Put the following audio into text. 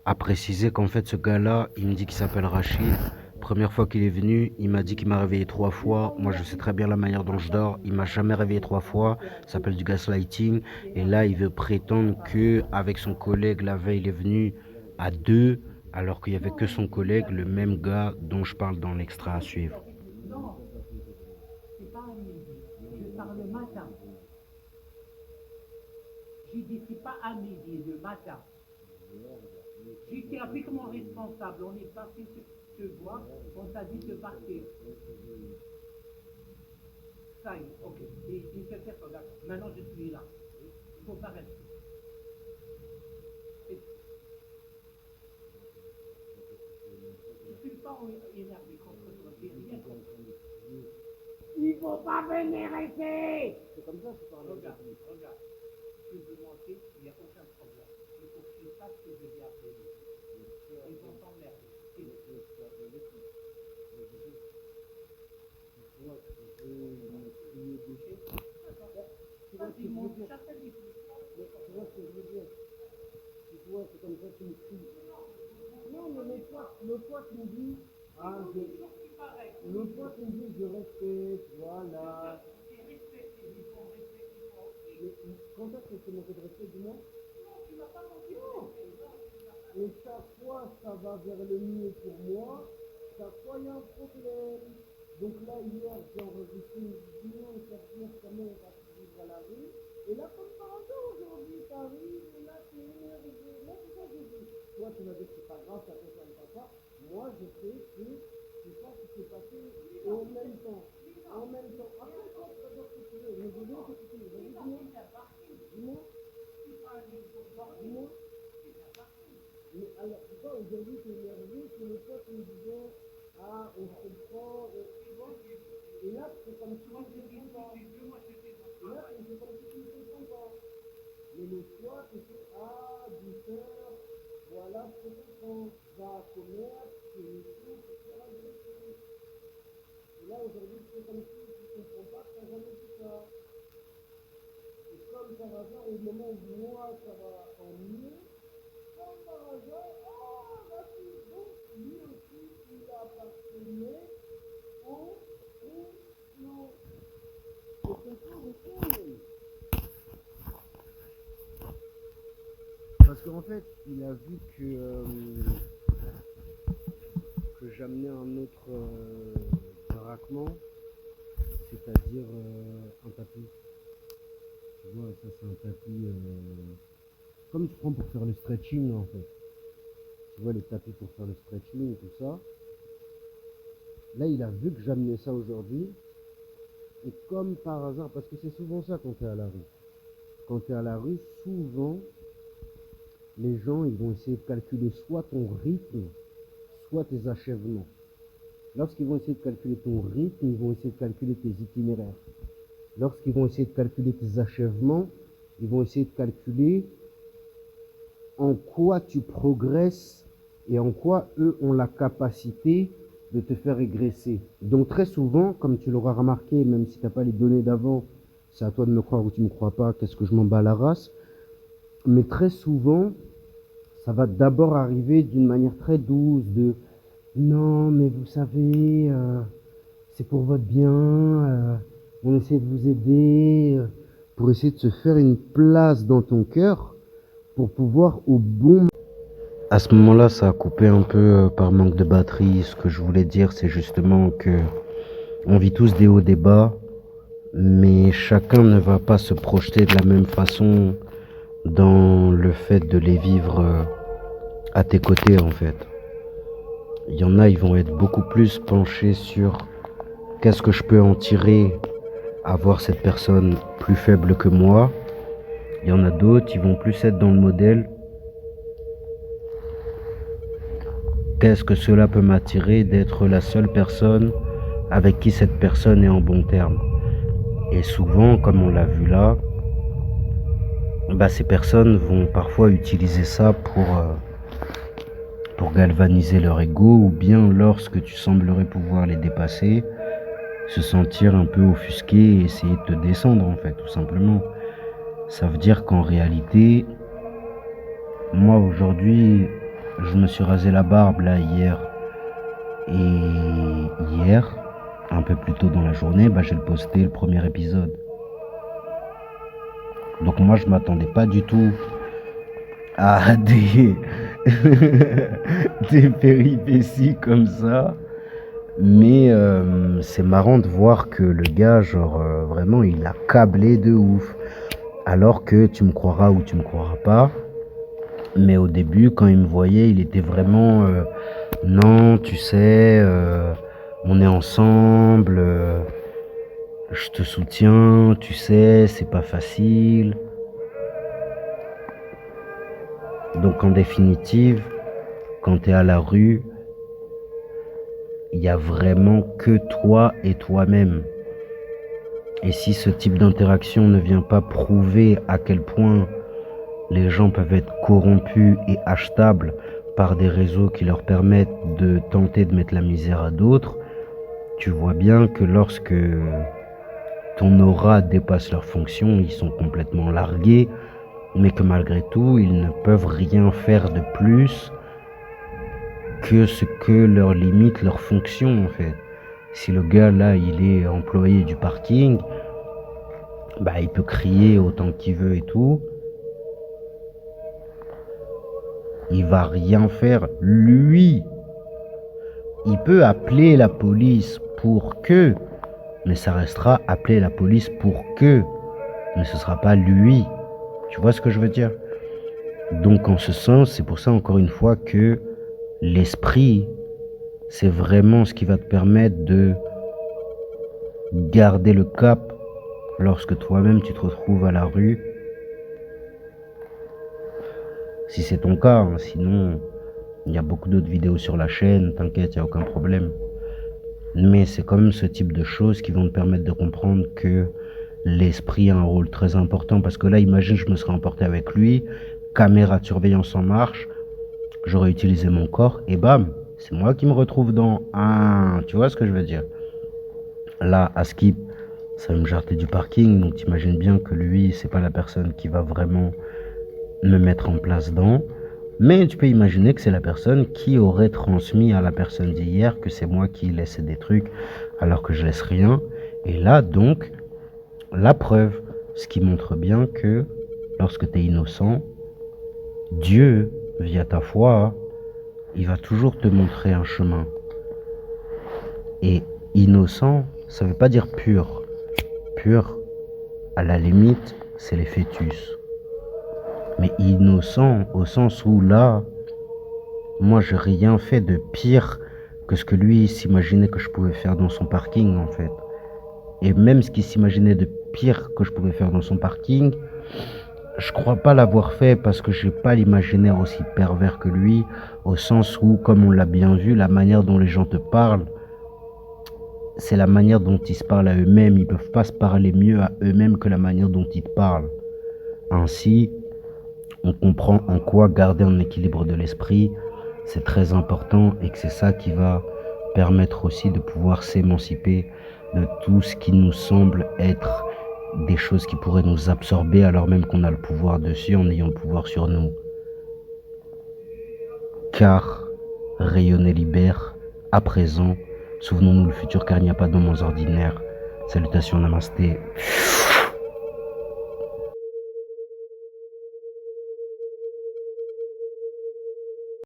à préciser qu'en fait, ce gars-là, il me dit qu'il s'appelle Rachid. Première fois qu'il est venu, il m'a dit qu'il m'a réveillé 3 fois. Moi, je sais très bien la manière dont je dors. Il m'a jamais réveillé 3 fois. Ça s'appelle du gaslighting. Et là, il veut prétendre que avec son collègue, la veille, il est venu à deux, alors qu'il y avait que son collègue, le même gars dont je parle dans l'extrait à suivre. Non, c'est pas à midi. Je parle le matin. J'ai dit c'est pas à midi, le matin. J'étais avec mon responsable, on est parti te voir, on t'a dit de partir. Ça y est, ok. Et 17h, d'accord. Maintenant je suis là. Il faut pas rester. Je suis pas énervé contre toi, j'ai rien contre. Il faut pas venir ici. C'est comme ça que tu parles. Regarde, regarde. Tu veux monter, il n'y a aucun problème. Il faut que tu fasses ce que je vais appeler. Ils vont t'emmerder. Tu vois, ils m'ont déjà fait des trucs. Tu vois ce que je veux dire? Tu vois, c'est comme ça que tu me cries. Non, mais le poids, tu me dis, ah, le poids, tu me dis, je respecte, voilà. Mais quand est-ce que tu m'as fait de respect, dis-moi? Non. Et chaque fois, ça va vers le mieux pour moi. Chaque fois, il y a un problème. Donc là, hier, j'ai enregistré une vidéo et ça veut dire comment on va vivre à la rue. Et là, comme par hasard, aujourd'hui, ça arrive, et là, c'est énervé. Là, c'est ça que je dis. Toi, tu vas dire que c'est pas grave, ça ne concerne pas ça. Moi, je sais que c'est ça qui s'est passé. Et en même temps, après, quoi, tu vas dire ce que tu veux. Mais je veux dire ce que tu veux. Vas-y, dis-moi. Dis-moi. Mais alors, pourquoi aujourd'hui tu es énervé que le pote me disait, ah, on se comprend, tu vois? Et là, c'est comme si tu ne comprends pas. Et là, c'est comme si tu ne comprends pas. Mais le soir, tu fais, ah, 10h, voilà, je te comprends. Va à commerce, tu es tout, tu seras agressé. Et là, aujourd'hui, c'est comme si tu ne comprends pas, tu n'as jamais dit ça. Et comme par hasard, au moment où moi, ça va en mieux, comme par hasard, ah, vas-y, donc lui aussi, il appartenait au complot. Au complot de qui? Parce qu'en fait, il a vu que j'amenais un autre baraquement, c'est-à-dire un tapis. Tu vois, ça c'est un tapis comme tu prends pour faire le stretching en fait. Tu vois les tapis pour faire le stretching et tout ça. Là, il a vu que j'amenais ça aujourd'hui. Et comme par hasard, parce que c'est souvent ça quand tu es à la rue. Quand tu es à la rue, souvent, les gens ils vont essayer de calculer soit ton rythme, soit tes achèvements. Lorsqu'ils vont essayer de calculer ton rythme, ils vont essayer de calculer tes itinéraires. Lorsqu'ils vont essayer de calculer tes achèvements, ils vont essayer de calculer en quoi tu progresses et en quoi eux ont la capacité de te faire régresser. Donc très souvent, comme tu l'auras remarqué, même si tu n'as pas les données d'avant, c'est à toi de me croire ou tu ne me crois pas, qu'est-ce que je m'en bats la race. Mais très souvent, ça va d'abord arriver d'une manière très douce, de non, mais vous savez, c'est pour votre bien, on essaie de vous aider, pour essayer de se faire une place dans ton cœur, pour pouvoir au bon... À ce moment-là, ça a coupé un peu par manque de batterie. Ce que je voulais dire, c'est justement que on vit tous des hauts, des bas, mais chacun ne va pas se projeter de la même façon dans le fait de les vivre à tes côtés en fait. Il y en a, ils vont être beaucoup plus penchés sur qu'est-ce que je peux en tirer à voir cette personne plus faible que moi. Il y en a d'autres, ils vont plus être dans le modèle qu'est-ce que cela peut m'attirer d'être la seule personne avec qui cette personne est en bon terme. Et souvent, comme on l'a vu là, ces personnes vont parfois utiliser ça pour galvaniser leur ego, ou bien lorsque tu semblerais pouvoir les dépasser, se sentir un peu offusqué et essayer de te descendre en fait, tout simplement. Ça veut dire qu'en réalité, moi aujourd'hui, je me suis rasé la barbe là hier. Et hier, un peu plus tôt dans la journée, j'ai posté le premier épisode. Donc moi je m'attendais pas du tout à des des péripéties comme ça. Mais c'est marrant de voir que le gars, vraiment, il a câblé de ouf. Alors que tu me croiras ou tu me croiras pas. Mais au début, quand il me voyait, il était vraiment non, tu sais, on est ensemble, je te soutiens, tu sais, c'est pas facile. Donc en définitive, quand tu es à la rue, il n'y a vraiment que toi et toi-même. Et si ce type d'interaction ne vient pas prouver à quel point les gens peuvent être corrompus et achetables par des réseaux qui leur permettent de tenter de mettre la misère à d'autres, tu vois bien que lorsque ton aura dépasse leur fonction, ils sont complètement largués, mais que malgré tout, ils ne peuvent rien faire de plus que ce que leur limite leur fonction en fait. Si le gars là, il est employé du parking, il peut crier autant qu'il veut et tout. Il va rien faire lui. Il peut appeler la police pour que, mais ça restera appeler la police pour que, mais ce sera pas lui. Tu vois ce que je veux dire? Donc en ce sens, c'est pour ça encore une fois que l'esprit, c'est vraiment ce qui va te permettre de garder le cap lorsque toi-même tu te retrouves à la rue. Si c'est ton cas, hein, sinon il y a beaucoup d'autres vidéos sur la chaîne, t'inquiète, il n'y a aucun problème. Mais c'est quand même ce type de choses qui vont te permettre de comprendre que l'esprit a un rôle très important. Parce que là, imagine, je me serais emporté avec lui, caméra de surveillance en marche, j'aurais utilisé mon corps et bam, c'est moi qui me retrouve dans un... Tu vois ce que je veux dire? Là, à Skip, ça va me jarter du parking, donc t'imagines bien que lui, c'est pas la personne qui va vraiment me mettre en place dans... Mais tu peux imaginer que c'est la personne qui aurait transmis à la personne d'hier que c'est moi qui laissais des trucs alors que je laisse rien. Et là, donc, la preuve, ce qui montre bien que lorsque tu es innocent, Dieu, via ta foi, il va toujours te montrer un chemin. Et innocent, ça veut pas dire pur. Pur, à la limite, c'est les fœtus. Mais innocent au sens où là, moi j'ai rien fait de pire que ce que lui s'imaginait que je pouvais faire dans son parking en fait. Et même ce qu'il s'imaginait de pire que je pouvais faire dans son parking, je crois pas l'avoir fait parce que j'ai pas l'imaginaire aussi pervers que lui, au sens où, comme on l'a bien vu, la manière dont les gens te parlent, c'est la manière dont ils se parlent à eux-mêmes. Ils peuvent pas se parler mieux à eux-mêmes que la manière dont ils te parlent. Ainsi, on comprend en quoi garder un équilibre de l'esprit, c'est très important et que c'est ça qui va permettre aussi de pouvoir s'émanciper de tout ce qui nous semble être des choses qui pourraient nous absorber alors même qu'on a le pouvoir dessus en ayant le pouvoir sur nous. Car rayonner libère, à présent, souvenons-nous le futur car il n'y a pas de moments ordinaires. Salutations, namasté.